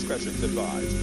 discretion advised.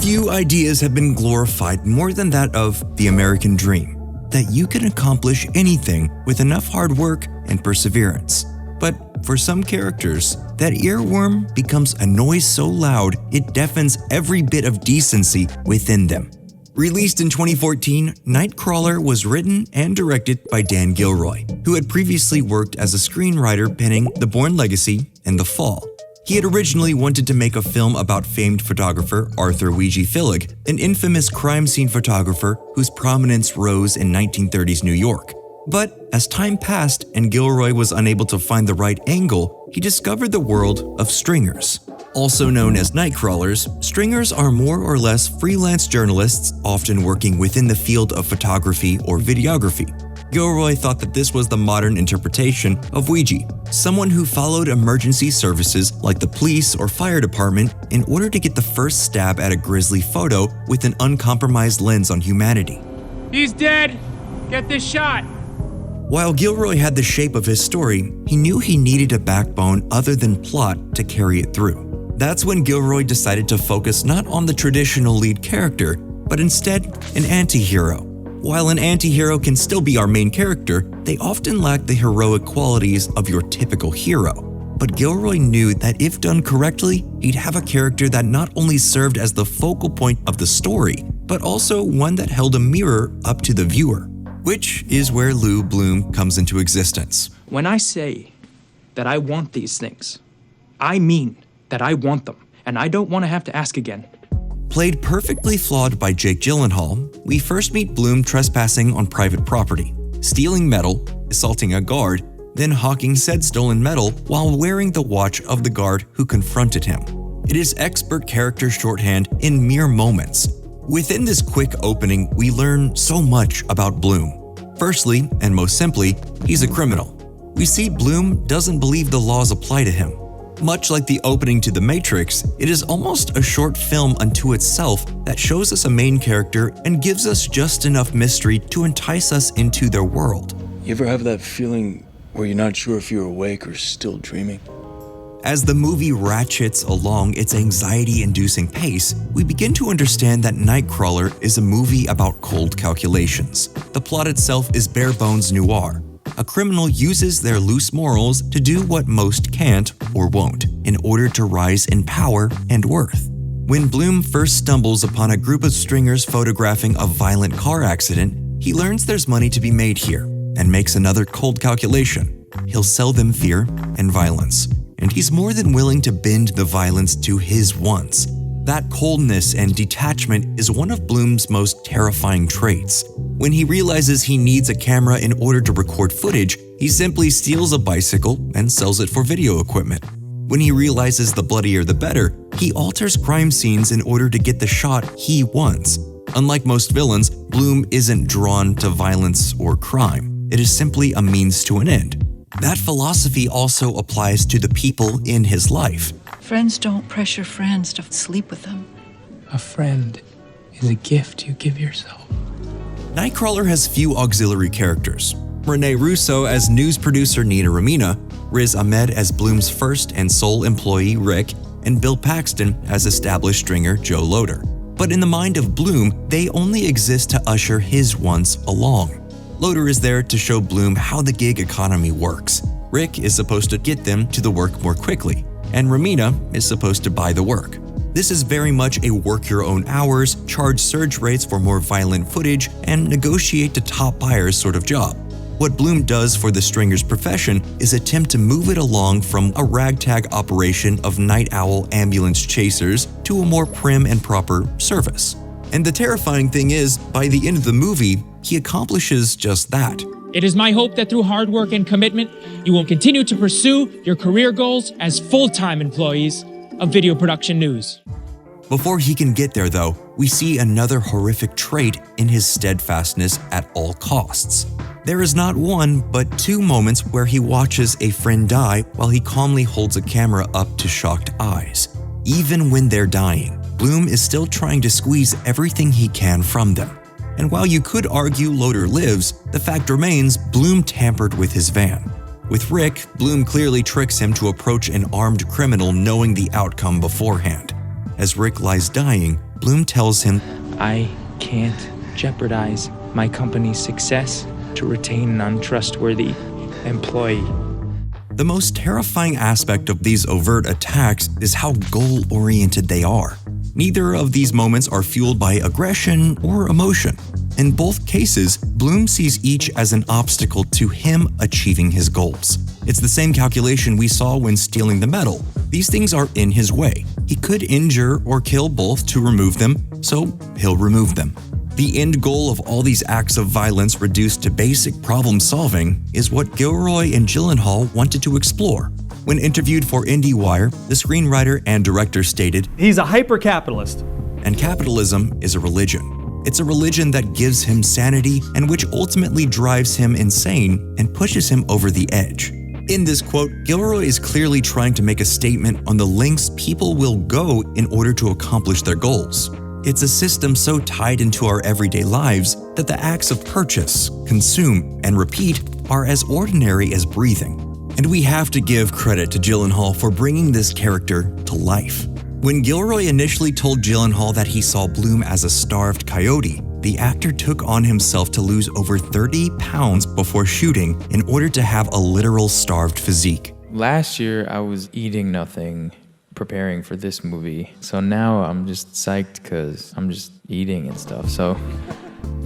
Few ideas have been glorified more than that of the American dream, that you can accomplish anything with enough hard work and perseverance. But for some characters, that earworm becomes a noise so loud it deafens every bit of decency within them. Released in 2014, Nightcrawler was written and directed by Dan Gilroy, who had previously worked as a screenwriter penning The Bourne Legacy and The Fall. He had originally wanted to make a film about famed photographer Arthur Weegee Phillick, an infamous crime scene photographer whose prominence rose in 1930s New York. But as time passed and Gilroy was unable to find the right angle, he discovered the world of stringers. Also known as nightcrawlers, stringers are more or less freelance journalists, often working within the field of photography or videography. Gilroy thought that this was the modern interpretation of Weegee, someone who followed emergency services like the police or fire department in order to get the first stab at a grisly photo with an uncompromised lens on humanity. He's dead! Get this shot! While Gilroy had the shape of his story, he knew he needed a backbone other than plot to carry it through. That's when Gilroy decided to focus not on the traditional lead character, but instead an anti-hero. While an anti-hero can still be our main character, they often lack the heroic qualities of your typical hero. But Gilroy knew that if done correctly, he'd have a character that not only served as the focal point of the story, but also one that held a mirror up to the viewer, which is where Lou Bloom comes into existence. When I say that I want these things, I mean that I want them, and I don't want to have to ask again. Played perfectly flawed by Jake Gyllenhaal, we first meet Bloom trespassing on private property, stealing metal, assaulting a guard, then hawking said stolen metal while wearing the watch of the guard who confronted him. It is expert character shorthand in mere moments. Within this quick opening, we learn so much about Bloom. Firstly, and most simply, he's a criminal. We see Bloom doesn't believe the laws apply to him. Much like the opening to The Matrix, it is almost a short film unto itself that shows us a main character and gives us just enough mystery to entice us into their world. You ever have that feeling where you're not sure if you're awake or still dreaming? As the movie ratchets along its anxiety-inducing pace, we begin to understand that Nightcrawler is a movie about cold calculations. The plot itself is bare-bones noir. A criminal uses their loose morals to do what most can't or won't in order to rise in power and worth. When Bloom first stumbles upon a group of stringers photographing a violent car accident, he learns there's money to be made here and makes another cold calculation. He'll sell them fear and violence, and he's more than willing to bend the violence to his wants. That coldness and detachment is one of Bloom's most terrifying traits. When he realizes he needs a camera in order to record footage, he simply steals a bicycle and sells it for video equipment. When he realizes the bloodier the better, he alters crime scenes in order to get the shot he wants. Unlike most villains, Bloom isn't drawn to violence or crime. It is simply a means to an end. That philosophy also applies to the people in his life. Friends don't pressure friends to sleep with them. A friend is a gift you give yourself. Nightcrawler has few auxiliary characters. Rene Russo as news producer Nina Romina, Riz Ahmed as Bloom's first and sole employee Rick, and Bill Paxton as established stringer Joe Loader. But in the mind of Bloom, they only exist to usher his wants along. Loader is there to show Bloom how the gig economy works. Rick is supposed to get them to the work more quickly, and Romina is supposed to buy the work. This is very much a work your own hours, charge surge rates for more violent footage, and negotiate to top buyers sort of job. What Bloom does for the stringer's profession is attempt to move it along from a ragtag operation of night owl ambulance chasers to a more prim and proper service. And the terrifying thing is, by the end of the movie, he accomplishes just that. It is my hope that through hard work and commitment, you will continue to pursue your career goals as full-time employees of Video Production News. Before he can get there, though, we see another horrific trait in his steadfastness at all costs. There is not one, but two moments where he watches a friend die while he calmly holds a camera up to shocked eyes. Even when they're dying, Bloom is still trying to squeeze everything he can from them. And while you could argue Loader lives, the fact remains Bloom tampered with his van. With Rick, Bloom clearly tricks him to approach an armed criminal knowing the outcome beforehand. As Rick lies dying, Bloom tells him, I can't jeopardize my company's success to retain an untrustworthy employee. The most terrifying aspect of these overt attacks is how goal-oriented they are. Neither of these moments are fueled by aggression or emotion. In both cases, Bloom sees each as an obstacle to him achieving his goals. It's the same calculation we saw when stealing the medal. These things are in his way. He could injure or kill both to remove them, so he'll remove them. The end goal of all these acts of violence reduced to basic problem solving is what Gilroy and Gyllenhaal wanted to explore. When interviewed for IndieWire, the screenwriter and director stated, "He's a hyper-capitalist. And capitalism is a religion. It's a religion that gives him sanity and which ultimately drives him insane and pushes him over the edge." In this quote, Gilroy is clearly trying to make a statement on the lengths people will go in order to accomplish their goals. It's a system so tied into our everyday lives that the acts of purchase, consume, and repeat are as ordinary as breathing. And we have to give credit to Gyllenhaal for bringing this character to life. When Gilroy initially told Gyllenhaal that he saw Bloom as a starved coyote, the actor took on himself to lose over 30 pounds before shooting in order to have a literal starved physique. Last year, I was eating nothing, preparing for this movie. So now I'm just psyched because I'm just eating and stuff. So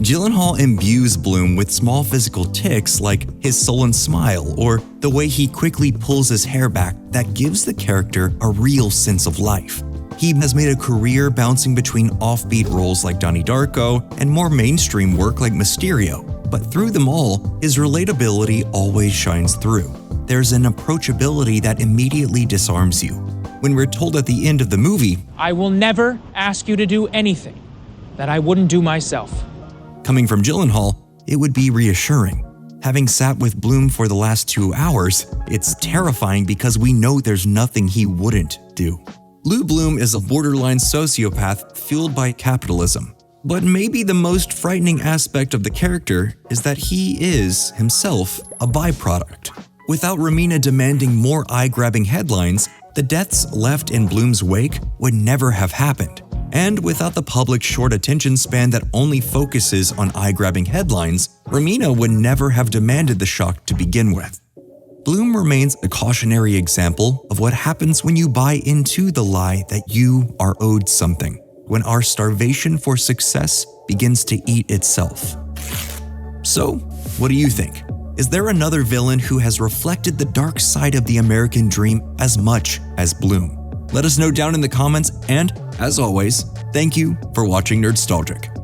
Gyllenhaal imbues Bloom with small physical tics like his sullen smile or the way he quickly pulls his hair back that gives the character a real sense of life. He has made a career bouncing between offbeat roles like Donnie Darko and more mainstream work like Mysterio. But through them all, his relatability always shines through. There's an approachability that immediately disarms you. When we're told at the end of the movie, I will never ask you to do anything that I wouldn't do myself. coming from Gyllenhaal, it would be reassuring. Having sat with Bloom for the last 2 hours, it's terrifying because we know there's nothing he wouldn't do. Lou Bloom is a borderline sociopath fueled by capitalism. But maybe the most frightening aspect of the character is that he is, himself, a byproduct. Without Romina demanding more eye-grabbing headlines, the deaths left in Bloom's wake would never have happened. And without the public's short attention span that only focuses on eye-grabbing headlines, Romina would never have demanded the shock to begin with. Bloom remains a cautionary example of what happens when you buy into the lie that you are owed something, when our starvation for success begins to eat itself. So, what do you think? Is there another villain who has reflected the dark side of the American dream as much as Bloom? Let us know down in the comments, and as always, thank you for watching Nerdstalgic.